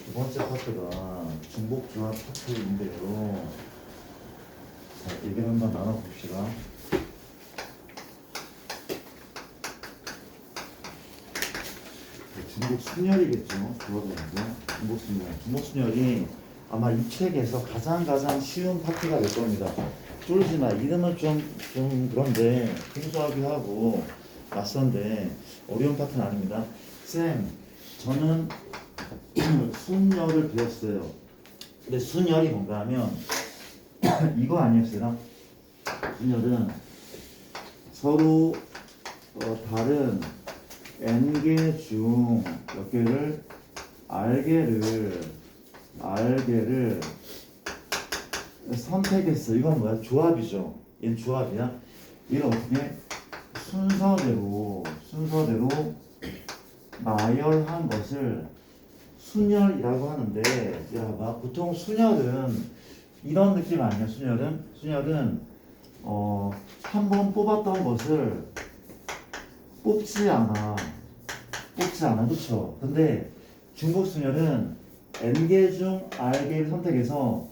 두 번째 파트가 중복조합 파트인데요. 자, 얘기를 한번 나눠봅시다. 중복 순열이겠죠. 조합이 아니고 중복 순열. 중복 순열이 아마 이 책에서 가장 쉬운 파트가 될 겁니다. 쫄지 마. 이름은 좀 그런데 생소하기도 하고 낯선데 어려운 파트는 아닙니다. 쌤, 저는 순열을 배웠어요. 근데 순열이 뭔가 하면 이거 아니었어요? 순열은 서로 다른 n개 중 몇 개를 r개를 선택했어. 이건 뭐야? 조합이죠. 얘는 조합이야. 얘를 어떻게 순서대로 나열한 것을 순열이라고 하는데, 야, 보통 순열은 이런 느낌 아니야. 순열은 한 번 뽑았던 것을 뽑지 않아, 그렇죠? 근데 중복 순열은 n개 중 r개를 선택해서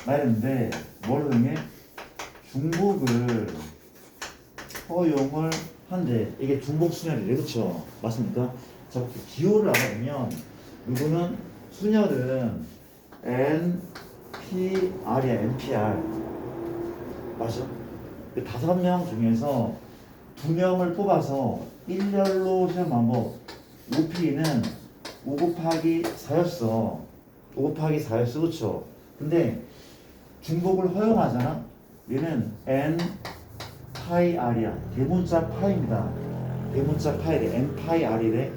나열했는데 뭘 허용해? 중복을 허용을 한대. 이게 중복 순열이래, 그렇죠? 맞습니까? 자, 기호를 알아보면 이거는 순열은 NPR이야, NPR. 맞아? 5명 중에서 2명을 뽑아서 일렬로 시험 방법. OP는 5 곱하기 4였어. 5 곱하기 4였어, 그렇죠? 근데 중복을 허용하잖아? 얘는 N 파이 R이야. 대문자 파입니다. 대문자 파이래. N 파이 R이래.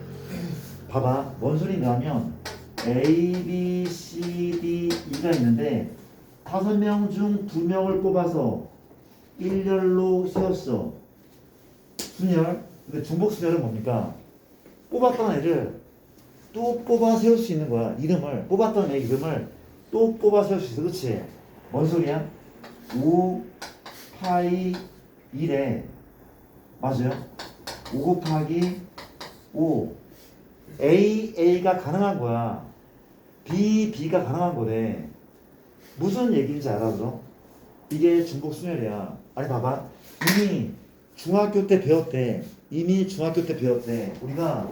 봐봐. 뭔 소리인가 하면 A, B, C, D, E가 있는데 5명 중 2명을 뽑아서 일렬로 세웠어. 순열. 근데 중복 순열은 뭡니까? 뽑았던 애를 또 뽑아 세울 수 있는 거야. 뽑았던 애 이름을 또 뽑아 세울 수 있어. 그치? 뭔 소리야? 5 파이 1에 맞아요? 5 곱하기 5 A가 가능한 거야. B가 가능한 거래. 무슨 얘기인지 알아, 그럼? 이게 중복 순열이야. 아니, 봐봐. 이미 중학교 때 배웠대. 우리가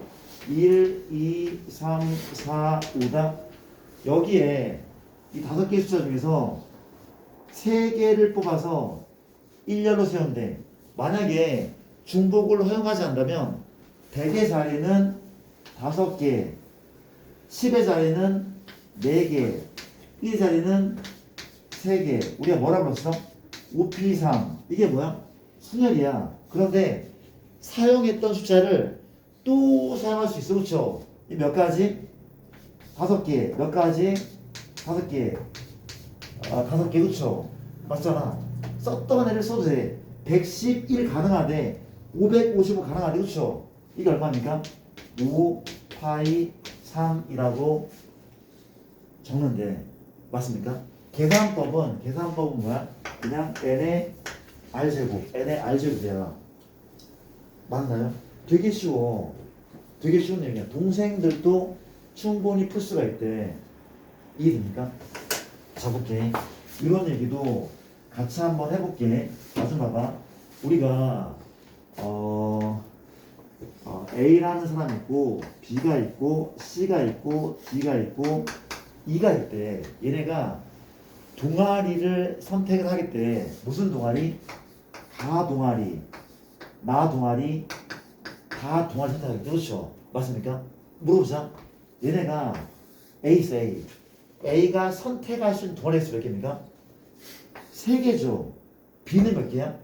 1, 2, 3, 4, 5다. 여기에 이 5개 숫자 중에서 3개를 뽑아서 일렬로 세운대. 만약에 중복을 허용하지 않는다면 100의 자리는 5개, 10의 자리는 4개, 1의 자리는 3개. 우리가 뭐라고 불렀어? 5P3. 이게 뭐야? 순열이야. 그런데 사용했던 숫자를 또 사용할 수 있어. 그렇죠? 이 몇 가지? 5개. 몇 가지? 5개. 5개. 그렇죠? 맞잖아. 썼던 애를 써도 돼. 111 가능하대. 555 가능하대. 그렇죠? 이게 얼마입니까? 5 파이 3이라고 적는데 맞습니까? 계산법은 뭐야? 그냥 n의 r제곱이야. 맞나요? 되게 쉬운 얘기야. 동생들도 충분히 풀 수가 있대. 이해됩니까? 자, 볼게. 이런 얘기도 같이 한번 해볼게. 좀 봐봐. 우리가 A라는 사람이 있고 B가 있고 C가 있고 D가 있고 E가 있대. 얘네가 동아리를 선택을 하겠대. 무슨 동아리? 가 동아리, 나 동아리, 다 동아리 선택하겠대. 그렇죠? 맞습니까? 물어보자. 얘네가 A가 선택할 수 있는 동아리 수 몇 개입니까? 3개죠. B는 몇 개야?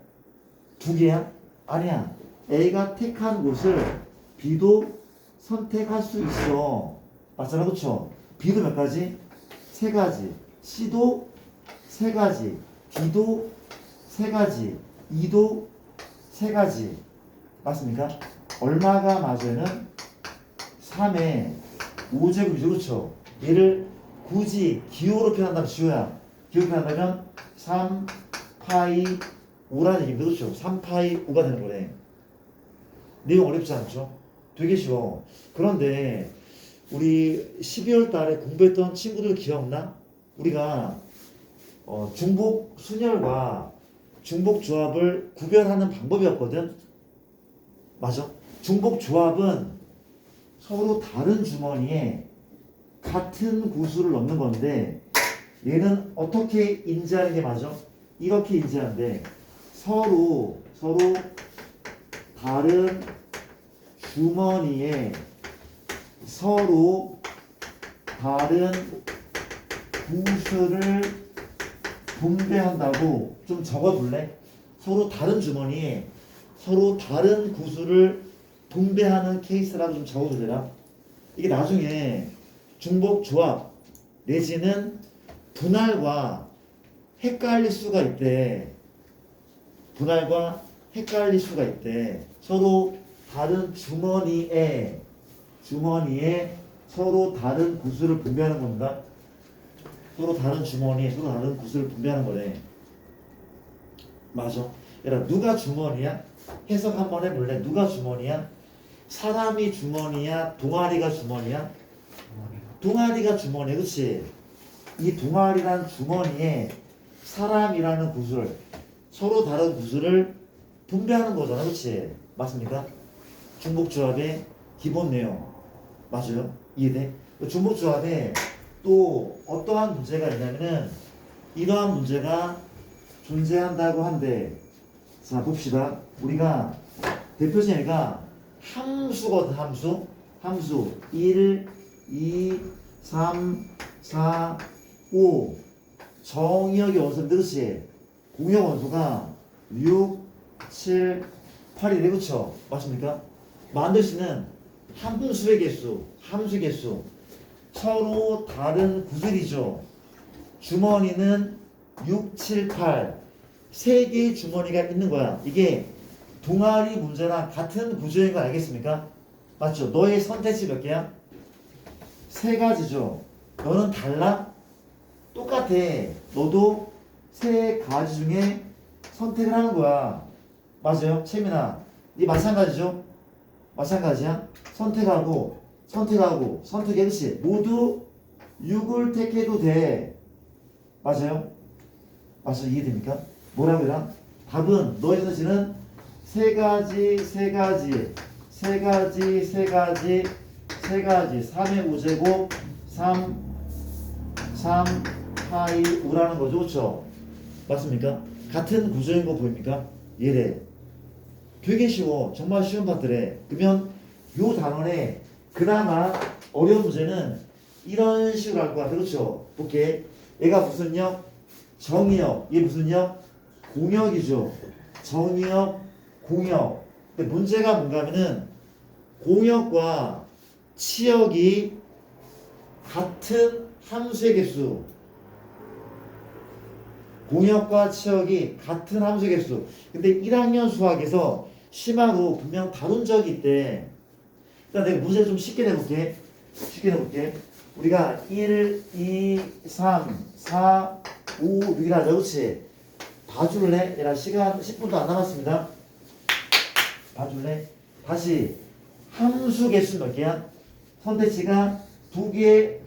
2개야? 아니야. A가 택한 곳을 B도 선택할 수 있어. 맞잖아, 그쵸? B도 몇 가지? 3가지. C도 3가지. D도 3가지. E도 3가지. 맞습니까? 얼마가 맞으면 3의 5제곱이죠, 그쵸? 얘를 굳이 기호로 표현한다면 지호야. 기호로 표현한다면 3 파이 5라는 얘기입니다. 그렇죠? 3 파이 5가 되는 거네. 내용 어렵지 않죠? 되게 쉬워. 그런데 우리 12월 달에 공부했던 친구들 기억나? 우리가 중복 순열과 중복 조합을 구별하는 방법이었거든. 맞아? 중복 조합은 서로 다른 주머니에 같은 구수를 넣는 건데 얘는 어떻게 인지하는 게 맞아? 이렇게 인지하는데 서로 다른 주머니에 서로 다른 구수를 분배한다고 좀 적어둘래? 서로 다른 주머니에 서로 다른 구수를 분배하는 케이스라고 좀 적어주려나? 이게 나중에 중복 조합 내지는 분할과 헷갈릴 수가 있대. 분할과 헷갈릴 수가 있대. 서로 다른 주머니에 서로 다른 구수를 분배하는 겁니다. 서로 다른 주머니에 서로 다른 구수를 분배하는 거래. 맞아. 얘들아, 누가 주머니야? 해석 한번 해볼래? 누가 주머니야? 사람이 주머니야? 동아리가 주머니야? 동아리가 주머니야. 그치? 이 동아리란 주머니에 사람이라는 구슬, 서로 다른 구슬을 분배하는 거잖아. 그치? 맞습니까? 중복조합의 기본 내용. 맞아요? 이해돼? 중복조합에 또 어떠한 문제가 있냐면은 이러한 문제가 존재한다고 한데, 자 봅시다. 우리가 대표적인 애가 함수거든. 함수 1, 2, 3, 4, 5 정의역의 원소인데 그렇지? 공역 원소가 6, 7, 8이래. 그쵸? 맞습니까? 만들 수 있는 함수의 개수, 함수 개수 서로 다른 구슬이죠. 주머니는 6, 7, 8 세 개의 주머니가 있는 거야. 이게 동아리 문제랑 같은 구조인 거 알겠습니까? 맞죠? 너의 선택지 몇 개야? 세 가지죠. 너는 달라? 똑같아. 너도 세 가지 중에 선택을 하는 거야. 맞아요? 채민아, 이 마찬가지죠? 마찬가지야? 선택해. 그렇지? 모두 6을 택해도 돼. 맞아요? 맞아? 이해됩니까? 뭐라고 해라? 답은 너의 선택지는 세 가지 3의 5제곱 3 파이 5라는 거죠. 그렇죠? 맞습니까? 같은 구조인 거 보입니까? 얘래. 되게 쉬워. 정말 쉬운 파트래. 그러면 요 단원에 그나마 어려운 문제는 이런 식으로 할 것 같아. 그렇죠? 볼게. 얘가 무슨 역? 정의역. 얘 무슨 역? 공역이죠. 정의역, 공역. 근데 문제가 뭔가 하면은 공역과 치역이 같은 함수의 개수. 공역과 치역이 같은 함수의 개수. 근데 1학년 수학에서 심화로 분명 다룬 적이 있대. 일단 내가 문제를 좀 쉽게 내볼게. 우리가 1, 2, 3, 4, 5, 6이라 하자. 그렇지? 봐줄래? 얘라 시간 10분도 안 남았습니다. 봐줄래? 다시 함수 개수 몇 개야? 선택지가 2개.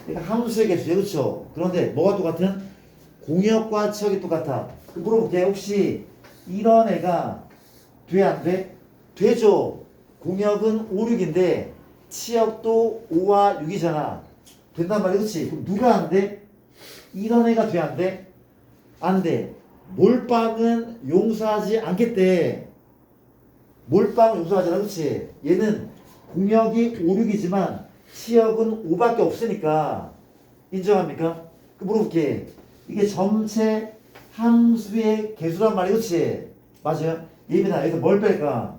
그러니까 함수의 개수야. 그렇죠? 그런데 뭐가 똑같은? 공역과 치역이 똑같아. 그럼 물어볼게. 혹시 이런 애가 돼? 안 돼? 되죠? 공역은 5, 6인데 치역도 5와 6이잖아. 된단 말이야. 그렇지? 그럼 누가 안 돼? 이런 애가 돼? 안 돼? 안 돼. 몰빵은 용서하지 않겠대. 몰빵은 용서하잖아. 그렇지? 얘는 공역이 5, 6이지만 치역은 5밖에 없으니까 인정합니까? 그 물어볼게. 이게 전체 함수의 개수란 말이야. 그렇지? 맞아요? 예민아, 여기서 뭘 뺄까?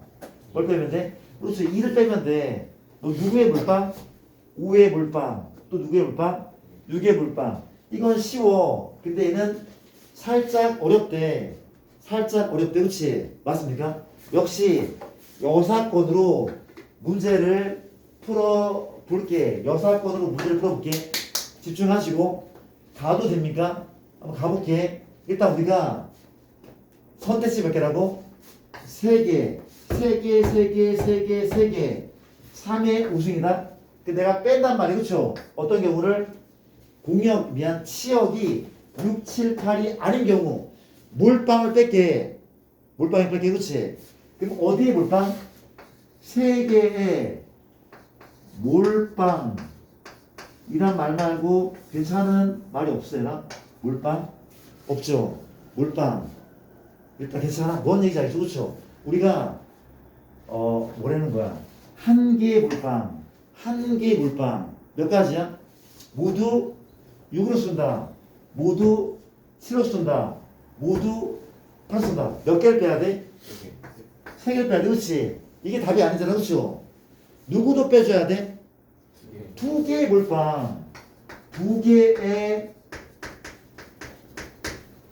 뭘 빼면 돼? 그렇지. 2를 빼면 돼. 너 누구의 몰빵? 5의 몰빵. 또 누구의 몰빵? 6의 몰빵. 이건 쉬워. 근데 얘는 살짝 어렵대. 그렇지? 맞습니까? 역시 여사건으로 문제를 풀어볼게. 문제를 풀어볼게. 집중하시고 가도 됩니까? 한번 가볼게. 일단 우리가 선택지 몇 개라고? 3개. 3의 우승이다. 그 내가 뺀단 말이야. 그쵸? 어떤 경우를 공역 미안 치역이 6, 7, 8이 아닌 경우 몰빵을 뺄게. 몰빵을 뺄게. 그치? 그럼 어디에 몰빵? 3개의 몰빵 이란 말 말고 괜찮은 말이 없어요. 몰빵? 없죠. 몰빵. 일단 괜찮아. 뭔 얘기인지 알죠? 그쵸? 우리가 뭐라는 거야? 한 개의 몰빵. 한 개의 몰빵. 몇 가지야? 모두 6으로 쓴다. 모두 7로 쓴다. 모두 8로 쓴다. 몇 개를 빼야 돼? 3개를 빼야 돼. 그렇지? 이게 답이 아니잖아. 그렇죠? 누구도 빼줘야 돼? 2개의 몰빵. 2개의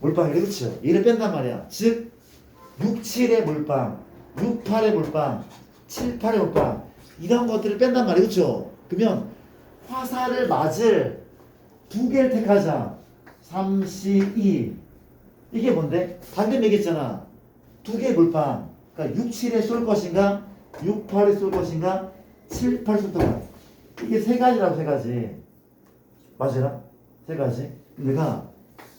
몰빵이래. 그렇죠? 얘를 뺀단 말이야. 즉 6, 7의 몰빵, 6, 8의 몰빵, 7, 8의 몰빵 이런 것들을 뺀단 말이야. 그렇죠? 그러면 화살을 맞을 2개를 택하자. 3, 2 이게 뭔데? 방금 얘기했잖아. 2개의 몰빵. 그러니까 6, 7에 쏠 것인가? 6, 8에 쏠 것인가? 7, 8에 쏠 것인가? 이게 세 가지라고. 세 가지. 맞아요? 세 가지. 내가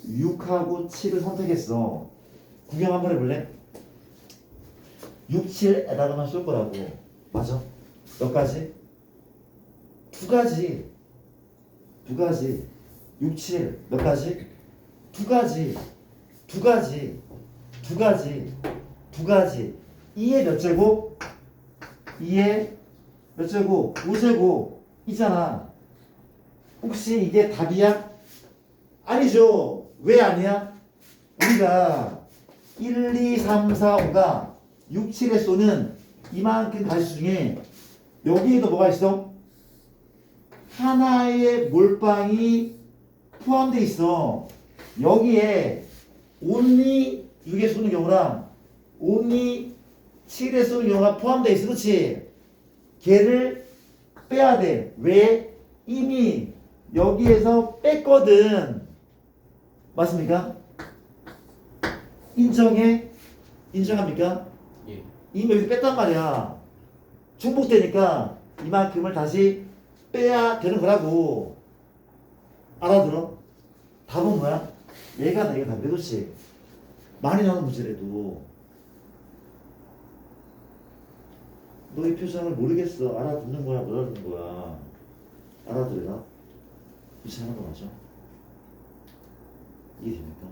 6하고 7을 선택했어. 구경 한번 해볼래? 6, 7에다가만 쏠 거라고. 맞아? 몇 가지? 2가지. 2가지. 6, 7. 몇 가지? 2가지. 2가지. 2가지. 2가지. 2의 몇 제곱? 2의 몇 제곱? 5제곱. 이잖아. 혹시 이게 답이야? 아니죠. 왜 아니야? 우리가 1, 2, 3, 4, 5가 6, 7에 쏘는 이만큼 가지 중에 여기에도 뭐가 있어? 하나의 몰빵이 포함되어 있어. 여기에 only 6에 쏘는 경우랑 only 7에 쏘는 경우가 포함되어 있어. 그렇지? 걔를 빼야 돼. 왜? 이미 여기에서 뺐거든. 맞습니까? 인정해? 인정합니까? 예. 이미 여기서 뺐단 말이야. 중복되니까 이만큼을 다시 빼야 되는 거라고. 알아들어? 답은 뭐야? 얘가 내가 답이 그렇지. 많이 나오는 문제라도 너의 표정을 모르겠어. 알아듣는 거야 못 알아듣는 거야. 알아들어라. 이상한 거 맞아? 이해됩니까?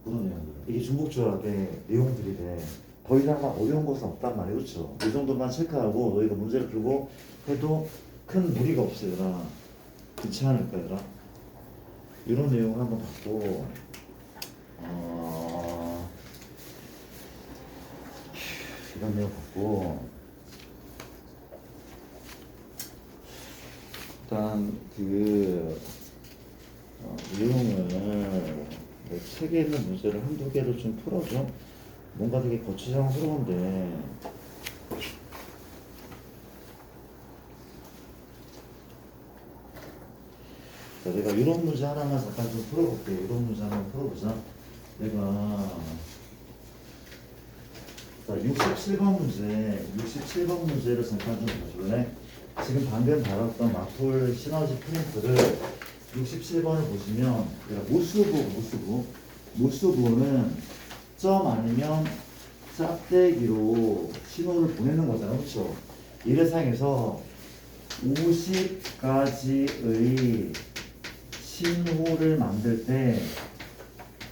그런 내용들. 이게 중복조합의 내용들이래. 더 이상 막 어려운 것은 없단 말이에요. 그렇죠? 이 정도만 체크하고 너희가 문제를 풀고 해도 큰 무리가 없어요. 얘들아. 괜찮을까 얘들아? 이런 내용을 한번 봤고 이런 내용 봤고 일단 내용을 책에 있는 문제를 한두 개를 좀 풀어줘. 뭔가 되게 거추장스러운데 자, 내가 이런 문제 하나만 잠깐 좀 풀어볼게. 이런 문제 하나 풀어보자. 내가 자, 67번 문제를 잠깐 좀 봐줄래? 지금 방금 다뤘던 마플 시너지 프린트를 67번을 보시면 모스부호는 점 아니면 짝대기로 신호를 보내는 거잖아. 그렇죠? 이를 사용해서 50가지의 신호를 만들 때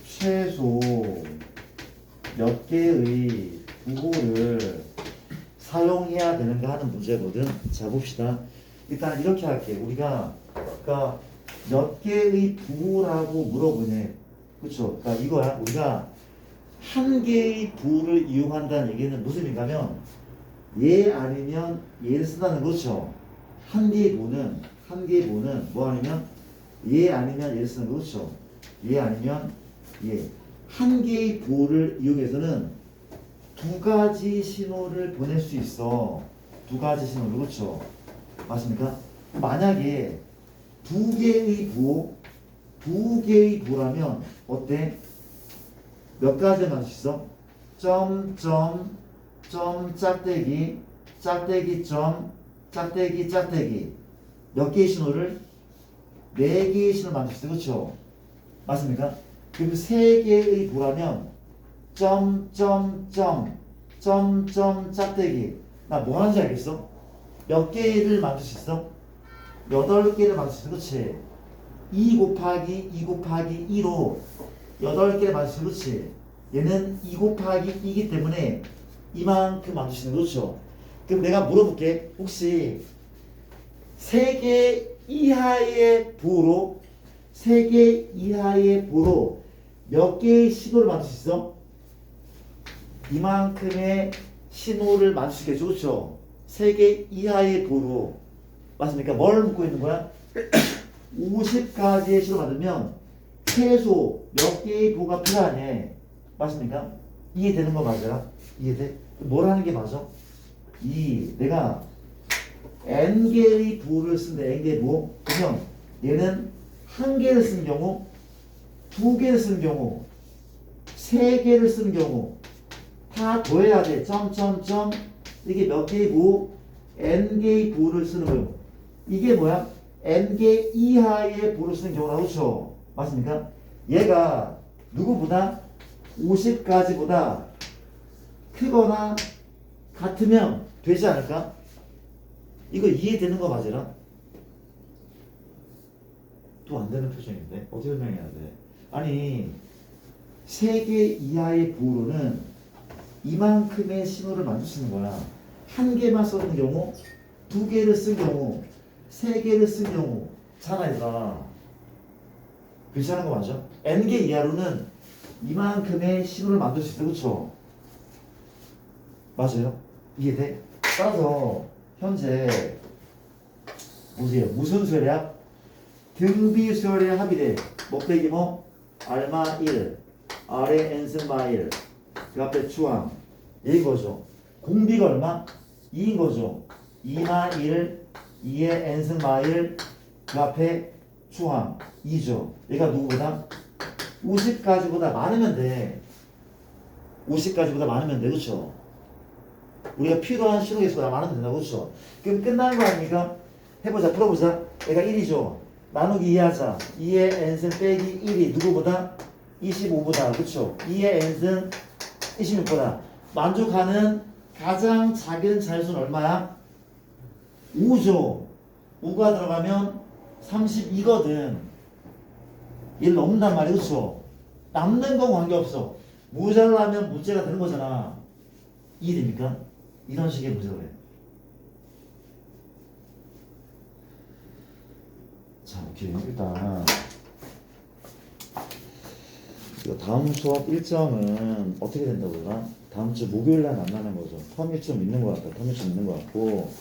최소 몇 개의 부호를 사용해야 되는가 하는 문제거든. 자, 봅시다. 일단 이렇게 할게. 우리가 그러니까 몇 개의 부호라고 물어보네. 그렇죠? 그러니까 이거야. 우리가 한 개의 부호를 이용한다는 얘기는 무슨 의미냐면 얘 아니면 얘를 쓴다는 거죠. 한 개의 부호는 뭐 아니면 얘 아니면 얘를 쓰는 거죠. 얘 아니면 얘. 한 개의 부호를 이용해서는 두 가지 신호를 보낼 수 있어. 두 가지 신호를. 그렇죠? 맞습니까? 만약에 두 개의 부호라면 어때? 몇 가지를 만들 수 있어? 점 짝대기 짝대기 점 짝대기 짝대기 몇 개의 신호를? 4개의 신호를 만들 수 있어요. 그렇죠? 맞습니까? 그럼 3개의 부라면 점점점 점점 짝대기 나 뭐 하는지 알겠어? 몇 개를 만들 수 있어? 8개를 만들 수 있어. 그렇지? 2 곱하기 2 곱하기 2로 8개를 만들 수 있어. 그렇지? 얘는 2 곱하기 2이기 때문에 이만큼 만들 수 있는 거죠. 그럼 내가 물어볼게. 혹시 3개 이하의 부호로 3개 이하의 부호로 몇 개의 신호를 만들 수 있어? 이만큼의 신호를 만들 수 있겠죠. 그렇죠? 3개 이하의 부호로 맞습니까? 뭘 묻고 있는 거야? 50가지의 신호를 만들면 최소 몇 개의 부호가 필요하냐? 맞습니까? 이해되는 거 맞아? 이해돼? 뭘 하는 게 맞아? 내가 n개의 부호를 쓴다. n개의 부호. 그러면 얘는 1개를 쓰는 경우, 2개를 쓰는 경우, 3개를 쓰는 경우 다 더해야 돼. 점점점 이게 몇 개의 부호? n개의 부호를 쓰는 거예요. 이게 뭐야? n개 이하의 부호를 쓰는 경우라고. 그렇죠? 맞습니까? 얘가 누구보다 50가지보다 크거나 같으면 되지 않을까? 이거 이해되는 거 맞으라? 또 안 되는 표정인데? 어떻게 설명해야 돼? 아니 3개 이하의 부호로는 이만큼의 신호를 만들 수 있는 거야. 1개만 쓰는 경우, 2개를 쓴 경우, 3개를 쓴 경우 잖아 얘들아. 괜찮은 거 맞아? n개 이하로는 이만큼의 신호를 만들 수 있어. 그렇죠? 맞아요? 이해돼? 따라서 현재 보세요. 무슨 수열이야? 등비 수열의 합이래. 뭐 빼기 뭐? 알마 1, 아래 n승마 1, 그 앞에 추함. 얘인 거죠. 공비가 얼마? 2인 거죠. 2마 1, 2의 n승마 1, 그 앞에 추함 2죠. 얘가 누구보다? 50가지보다 많으면 돼. 50가지보다 많으면 돼. 그렇죠? 우리가 필요한 신호 개수보다 많으면 된다고. 그렇죠? 그럼 끝나는 거 아닙니까? 해보자. 풀어보자. 얘가 1이죠. 나누기 2하자. 2의 n승 빼기 1이 누구보다? 25보다. 그렇죠? 2의 n승 26보다. 만족하는 가장 작은 자유수는 얼마야? 5죠. 5가 들어가면 32거든. 얘를 넘는단 말이야. 그렇죠? 남는 건 관계없어. 모자라면 문제가 되는 거잖아. 이해됩니까? 이런 식의 문제가 돼. 자, 오케이. 일단 이거 다음 수업 일정은 어떻게 된다고요? 다음 주 목요일 날 만나는 거죠. 텀이 좀 있는 것 같다. 텀이 좀 있는 것 같고,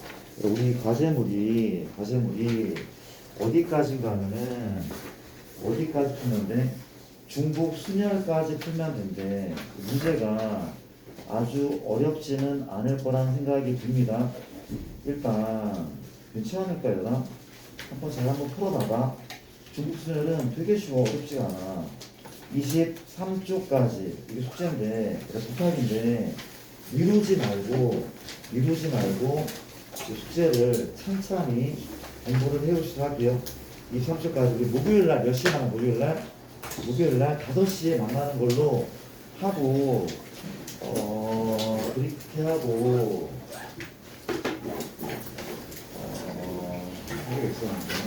우리 과제물이 어디까지인가 하면은 어디까지 풀면 돼? 중복 순열까지 풀면 된대. 문제가 아주 어렵지는 않을 거라는 생각이 듭니다. 일단 괜찮을까요? 나? 한번 풀어봐봐. 중복 순열은 되게 쉬워. 어렵지가 않아. 23쪽까지 이게 숙제인데, 부탁인데 미루지 말고 숙제를 찬찬히 공부를 해오시도록 할게요. 23쪽까지 우리 목요일날 몇 시에 만나? 목요일날 5시에 만나는 걸로 하고 그렇게 하고 하고 있었는데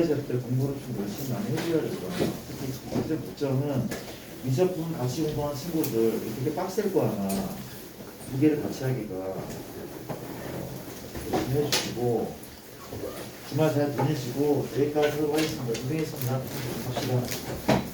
절대 공부를 좀 열심히 많이 해줘야 되거든요. 특히 어제 국정은 미적분 같이 공부하는 친구들 되게 빡셀 거 아마 2개를 같이 하기가 열심히 해주시고 주말 잘 보내시고 여기까지 하도록 하겠습니다. 고생했습니다. 갑시다.